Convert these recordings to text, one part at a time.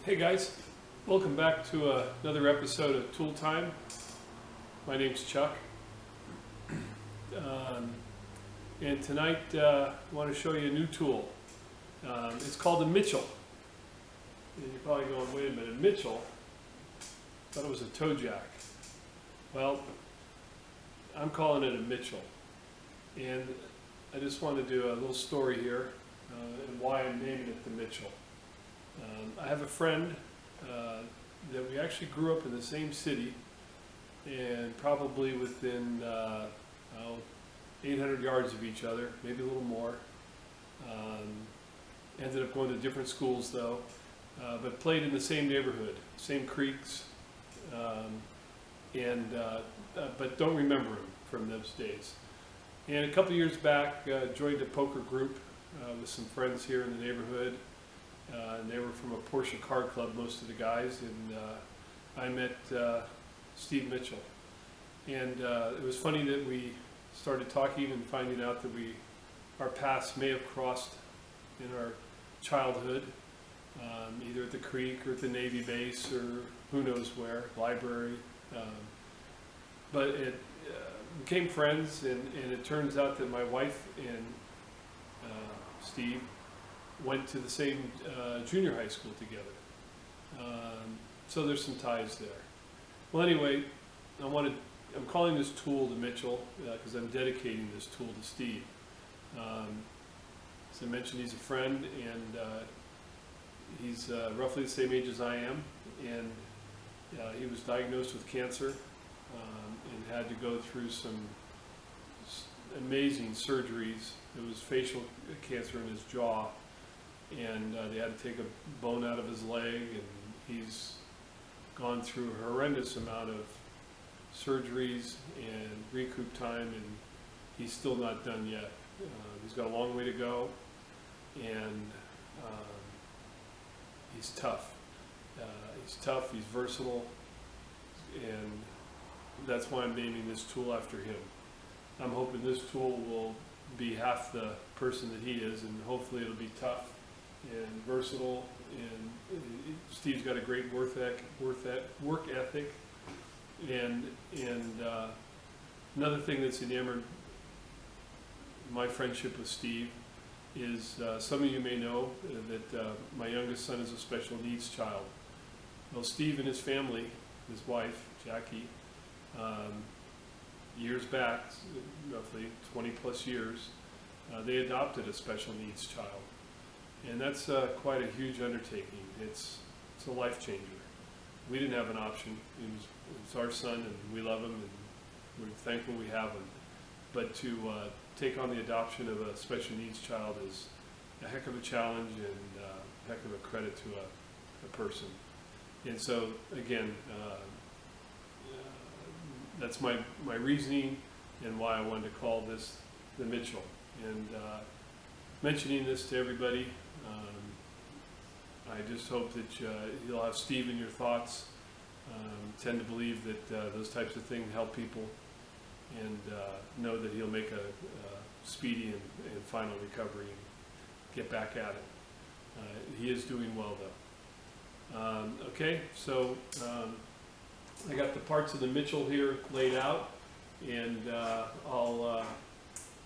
Hey guys, welcome back to another episode of Tool Time. My name's Chuck, and tonight I want to show you a new tool. It's called a Mitchell. And you're probably going, wait a minute, Mitchell? I thought it was a toe jack. Well, I'm calling it a Mitchell, and I just want to do a little story here and why I'm naming it the Mitchell. I have a friend that we actually grew up in the same city and probably within 800 yards of each other, maybe a little more. Ended up going to different schools though, but played in the same neighborhood, same creeks, but don't remember him from those days. And a couple years back, joined a poker group with some friends here in the neighborhood. And they were from a Porsche car club, most of the guys, and I met Steve Mitchell. And it was funny that we started talking and finding out that our paths may have crossed in our childhood, either at the creek or at the Navy base or who knows where, library. But it became friends, and it turns out that my wife and Steve went to the same junior high school together. So there's some ties there. Well, anyway, I'm calling this tool the Mitchell because I'm dedicating this tool to Steve. As I mentioned, he's a friend, and he's roughly the same age as I am, and he was diagnosed with cancer and had to go through some amazing surgeries. It was facial cancer in his jaw, and they had to take a bone out of his leg, and he's gone through a horrendous amount of surgeries and recoup time, and he's still not done yet. He's got a long way to go, and he's tough. He's versatile, and that's why I'm naming this tool after him. I'm hoping this tool will be half the person that he is, and hopefully it'll be tough and versatile, and Steve's got a great work ethic, and another thing that's enamored my friendship with Steve is some of you may know that my youngest son is a special needs child. Well, Steve and his family, his wife Jackie, years back, roughly 20 plus years, they adopted a special needs child. And that's quite a huge undertaking. It's a life changer. We didn't have an option. It's our son, and we love him, and we're thankful we have him. But to take on the adoption of a special needs child is a heck of a challenge and a heck of a credit to a person. And so, again, that's my reasoning and why I wanted to call this the Mitchell. And mentioning this to everybody, I just hope that you'll have Steve in your thoughts. Tend to believe that those types of things help people, and know that he'll make a speedy and final recovery and get back at it. He is doing well though. Okay, so I got the parts of the Mitchell here laid out, and I'll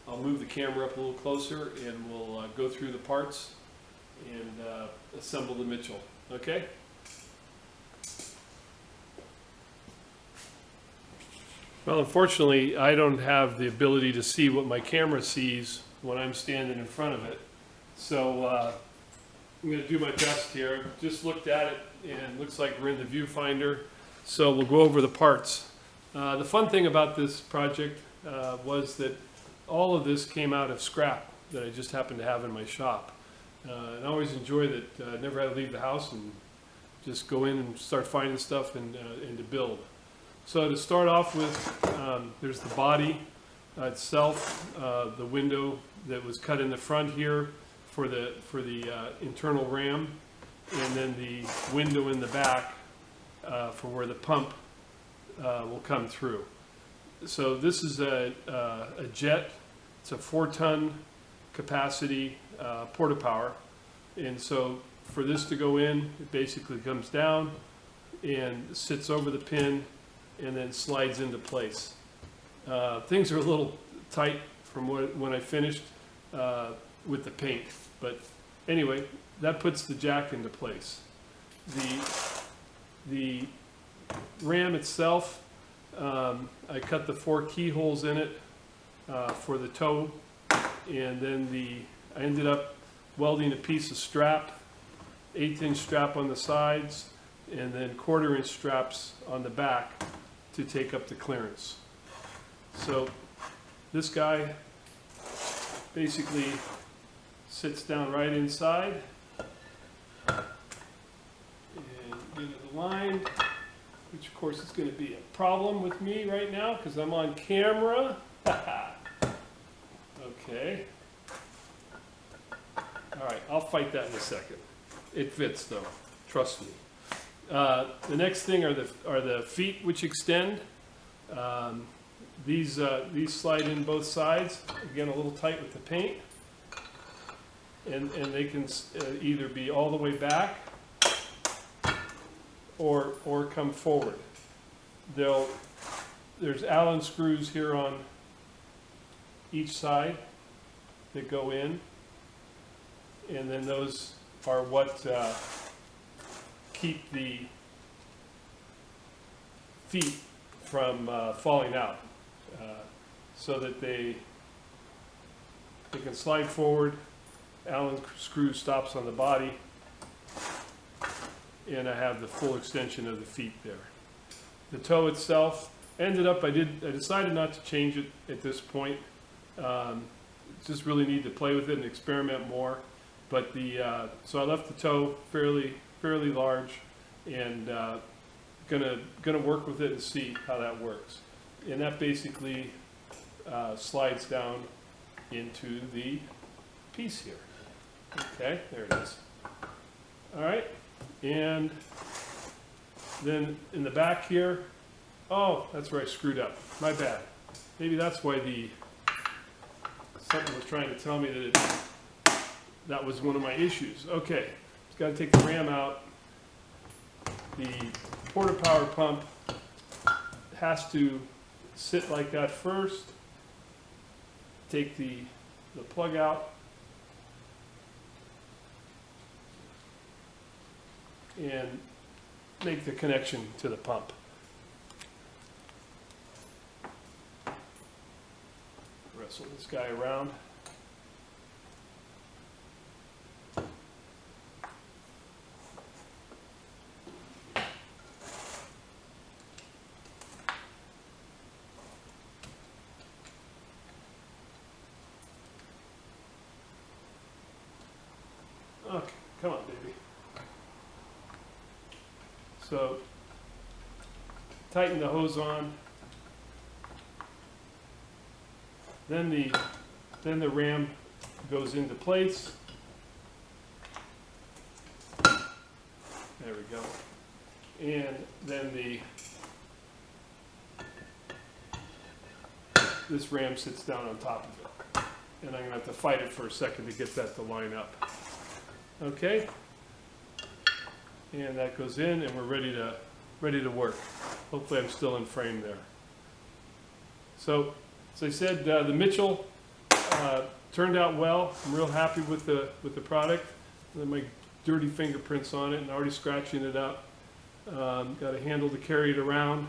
move the camera up a little closer, and we'll go through the parts and assemble the Mitchell. Okay? Well, unfortunately, I don't have the ability to see what my camera sees when I'm standing in front of it. So I'm going to do my best here. Just looked at it, and it looks like we're in the viewfinder. So we'll go over the parts. The fun thing about this project was that all of this came out of scrap that I just happened to have in my shop. And I always enjoy that. I never had to leave the house and just go in and start finding stuff and to build. So to start off with, there's the body itself, the window that was cut in the front here for the internal ram, and then the window in the back for where the pump will come through. So this is a jet. It's a 4-ton capacity porta-power, and so for this to go in, it basically comes down and sits over the pin and then slides into place. Things are a little tight from when I finished with the paint, but anyway, that puts the jack into place. The ram itself, I cut the 4 keyholes in it for the toe, and then I ended up welding a piece of strap, 1/8-inch strap on the sides, and then 1/4-inch straps on the back to take up the clearance. So this guy basically sits down right inside and get it aligned, which of course is going to be a problem with me right now because I'm on camera. Okay. All right, I'll fight that in a second. It fits though, trust me. The next thing are the feet which extend. These slide in both sides. Again, a little tight with the paint, and they can either be all the way back or come forward. There's Allen screws here on each side that go in, and then those are what keep the feet from falling out, so that they can slide forward. Allen screw stops on the body, and I have the full extension of the feet there. The toe itself ended up, I decided not to change it at this point. Just really need to play with it and experiment more. But so I left the toe fairly large, and gonna work with it and see how that works. And that basically slides down into the piece here. Okay, there it is. All right, and then in the back here, oh, that's where I screwed up. My bad. Maybe that's why something was trying to tell me that was one of my issues. Okay, just got to take the ram out. The Porta Power pump has to sit like that first. Take the plug out, and make the connection to the pump. Wrestle this guy around. Okay, come on, baby. So, tighten the hose on. Then the ram goes into place. There we go. And then this ram sits down on top of it. And I'm going to have to fight it for a second to get that to line up. Okay? And that goes in, and we're ready to work. Hopefully I'm still in frame there. So, as I said, the Mitchell turned out well. I'm real happy with the product. And then my dirty fingerprints on it, and already scratching it up. Got a handle to carry it around.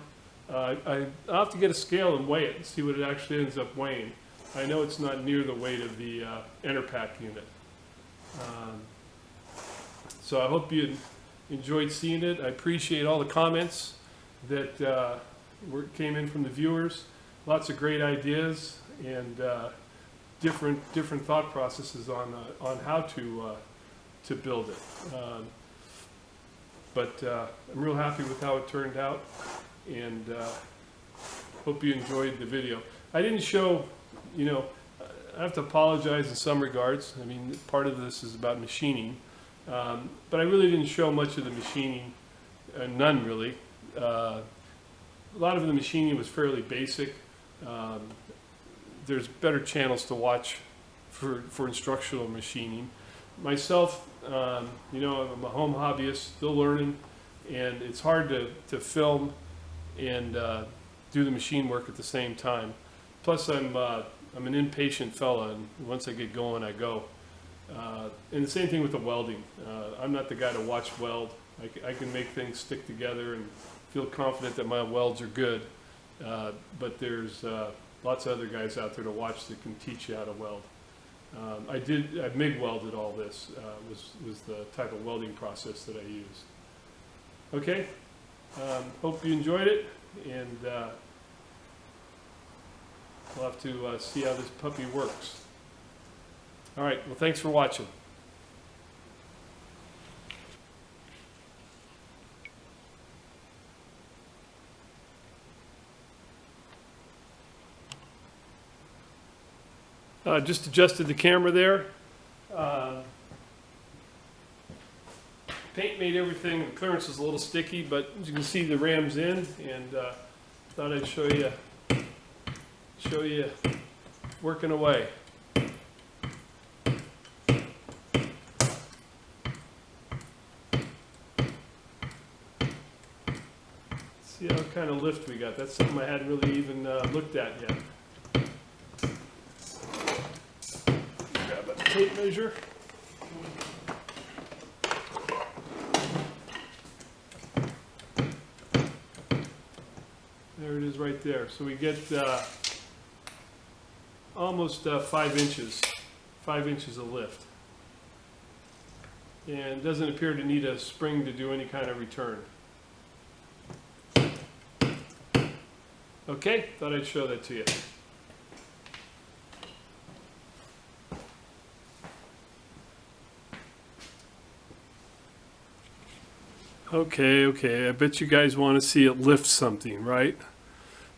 I'll have to get a scale and weigh it and see what it actually ends up weighing. I know it's not near the weight of the Enerpac unit. So I hope you enjoyed seeing it. I appreciate all the comments that came in from the viewers. Lots of great ideas and different thought processes on how to build it. But I'm real happy with how it turned out, and hope you enjoyed the video. I didn't show, I have to apologize in some regards. I mean, part of this is about machining. But I really didn't show much of the machining, none really. A lot of the machining was fairly basic. There's better channels to watch for instructional machining. myself, you know, I'm a home hobbyist, still learning, and it's hard to film and do the machine work at the same time. Plus, I'm an impatient fella, and once I get going, I go. And the same thing with the welding. I'm not the guy to watch weld. I can make things stick together and feel confident that my welds are good. But there's lots of other guys out there to watch that can teach you how to weld. I MIG welded all this, was the type of welding process that I use. Okay, hope you enjoyed it, and we'll have to see how this puppy works. All right, well, thanks for watching. Just adjusted the camera there. Paint made everything, the clearance is a little sticky, but as you can see, the ram's in, and thought I'd show you working away. See how kind of lift we got. That's something I hadn't really even looked at yet. Grab a tape measure. There it is right there. So we get almost 5 inches, 5 inches of lift. And doesn't appear to need a spring to do any kind of return. Okay, thought I'd show that to you. Okay, I bet you guys want to see it lift something, right?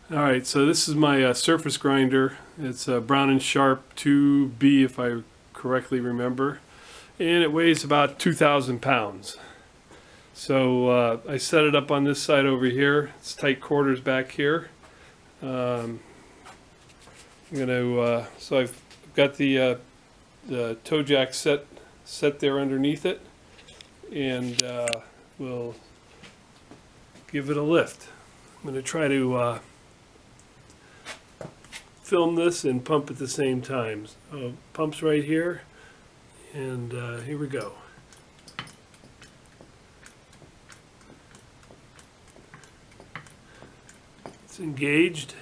Alright, so this is my surface grinder. It's a Brown & Sharp 2B, if I correctly remember. And it weighs about 2,000 pounds. So I set it up on this side over here. It's tight quarters back here. I'm gonna so I've got the toe jack set there underneath it, and we'll give it a lift. I'm gonna try to film this and pump at the same time. So pumps right here, and here we go. It's engaged,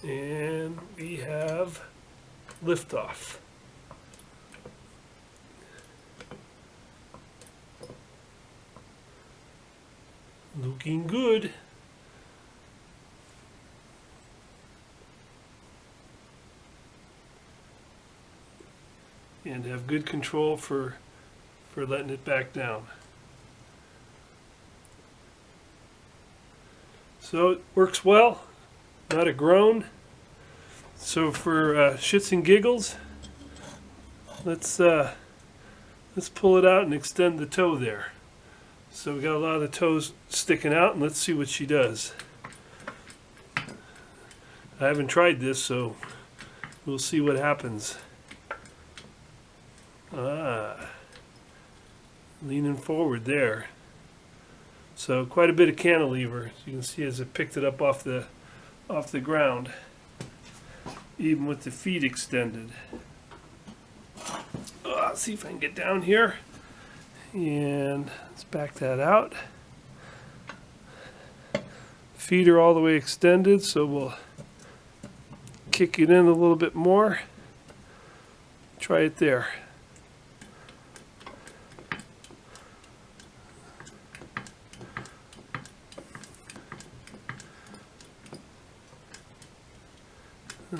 and we have liftoff. Looking good. And have good control for letting it back down. So it works well, not a groan. So for shits and giggles, let's pull it out and extend the toe there. So we got a lot of the toes sticking out, and let's see what she does. I haven't tried this, so we'll see what happens. Leaning forward there. So quite a bit of cantilever, as you can see, as it picked it up off the ground, even with the feet extended. Let's see if I can get down here, and let's back that out. Feet are all the way extended, so we'll kick it in a little bit more. Try it there.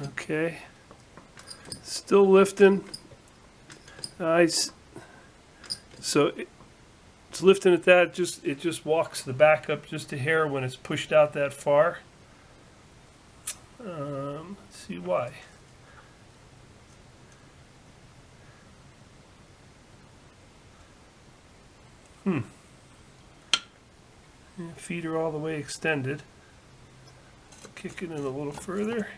Okay, still lifting. So it's lifting at that. It just walks the back up just a hair when it's pushed out that far. Let's see why. Feet are all the way extended. Kick it in a little further.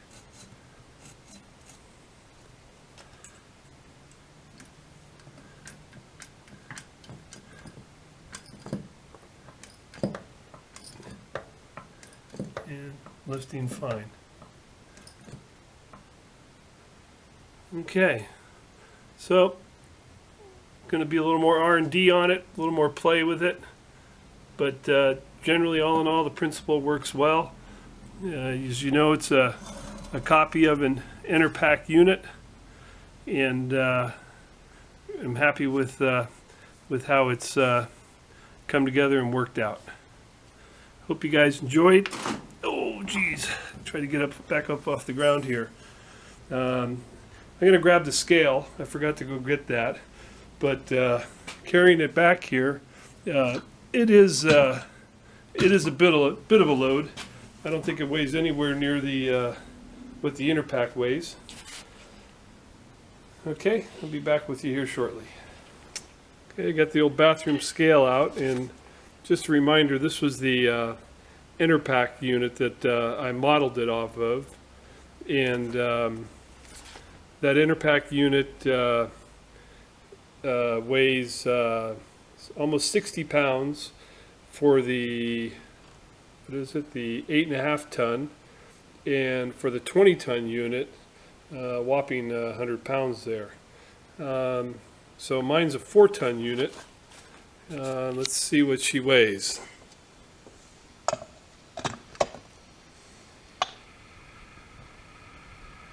and lifting fine. Okay, so going to be a little more R&D on it, a little more play with it, but generally, all in all, the principle works well. As you know, it's a copy of an Enerpac unit, and I'm happy with how it's come together and worked out. Hope you guys enjoyed. Oh, geez, try to get back up off the ground here. I'm going to grab the scale. I forgot to go get that, but carrying it back here, it is a bit of a load. I don't think it weighs anywhere near the what the Enerpac weighs. Okay, I'll be back with you here shortly. Okay, I got the old bathroom scale out, and just a reminder, this was the Enerpac unit that I modeled it off of, and that Enerpac unit weighs almost 60 pounds for the, what is it, the 8.5 ton, and for the 20-ton unit, whopping 100 pounds there. So mine's a 4-ton unit. Let's see what she weighs.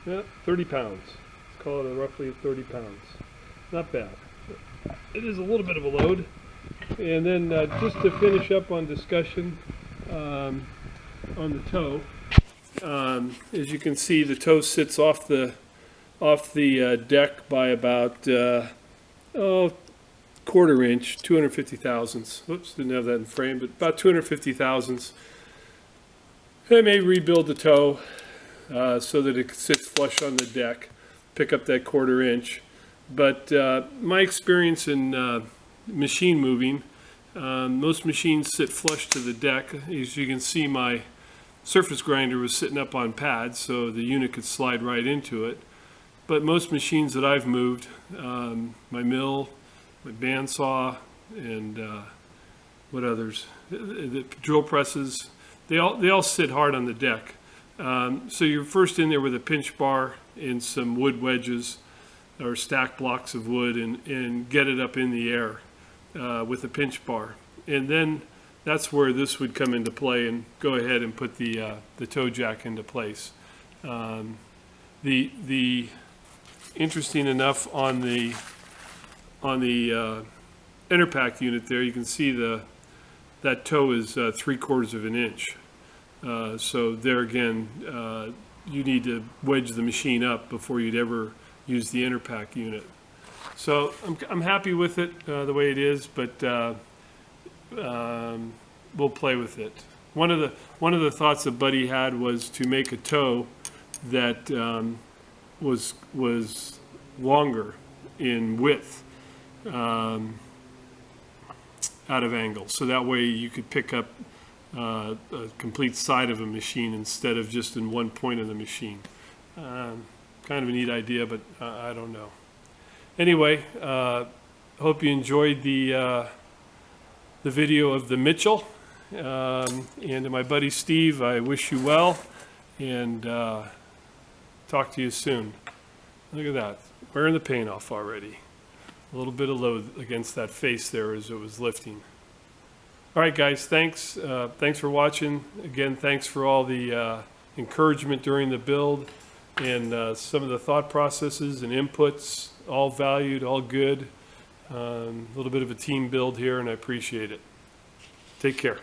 Yeah, 30 pounds. Let's call it roughly 30 pounds. Not bad. It is a little bit of a load. And then just to finish up on discussion on the toe, as you can see, the toe sits off the deck by about quarter inch, 250 thousandths. Whoops, didn't have that in frame, but about 250 thousandths. I may rebuild the toe so that it sits flush on the deck, pick up that quarter inch. But my experience in machine moving, most machines sit flush to the deck. As you can see, my surface grinder was sitting up on pads, so the unit could slide right into it. But most machines that I've moved, my mill, my bandsaw, and what others, the drill presses, they all sit hard on the deck. So you're first in there with a pinch bar and some wood wedges or stacked blocks of wood, and get it up in the air with a pinch bar. And then that's where this would come into play and go ahead and put the toe jack into place. The interesting enough on the Enerpac unit there, you can see that toe is 3/4 of an inch. So there again, you need to wedge the machine up before you'd ever use the Enerpac unit. So I'm happy with it the way it is, but we'll play with it. One of the thoughts that Buddy had was to make a toe that was longer in width out of angle, so that way you could pick up a complete side of a machine instead of just in one point of the machine. Kind of a neat idea, but I don't know. Anyway, hope you enjoyed the video of the Mitchell, and to my buddy Steve, I wish you well, and talk to you soon. Look at that, wearing the paint off already. A little bit of load against that face there as it was lifting. All right, guys, thanks for watching. Again, thanks for all the encouragement during the build, and some of the thought processes and inputs, all valued, all good. A little bit of a team build here, and I appreciate it. Take care.